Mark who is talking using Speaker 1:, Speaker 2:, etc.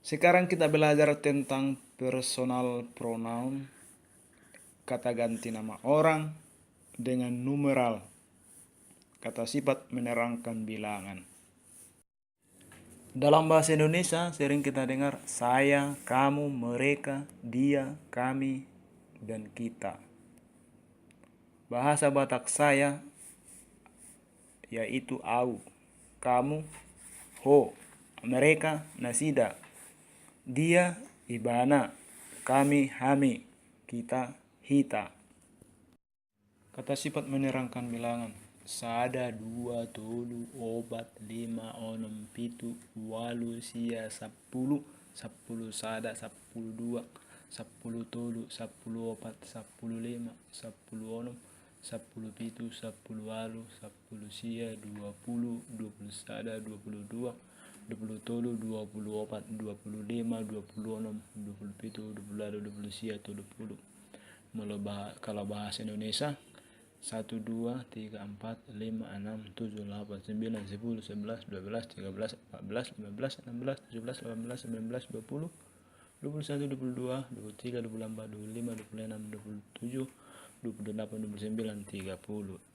Speaker 1: Sekarang kita belajar tentang personal pronoun, kata ganti nama orang dengan numeral, kata sifat menerangkan bilangan. Dalam bahasa Indonesia sering kita dengar saya, kamu, mereka, dia, kami, dan kita. Bahasa Batak saya yaitu au, kamu, ho, mereka, nasida, dia, ibana, kami, hami, kita, hita. Kata sifat menerangkan bilangan. Sada, dua, tolu, obat, lima, onom, pitu, walu, sia, sapuluh, sapuluh sada, sapuluh dua, sapuluh tolu, sapuluh opat, sapuluh lima, sapuluh onom, sapuluh pitu, sapuluh walu, sapuluh sia, 20, 20 sada, 22, 20 tolu, 20 opat, 25, 20 onom, 20 pitu, 20 walu, 20 sia, 30. Kalau bahasa Indonesia 1, 2, 3, 4, 5, 6, 7, 8, 9, 10, 11, 12, 13, 14, 15, 16, 17, 18, 19, 20, 21, 22, 23, 24, 25, 26, 27, 28, 29, 30.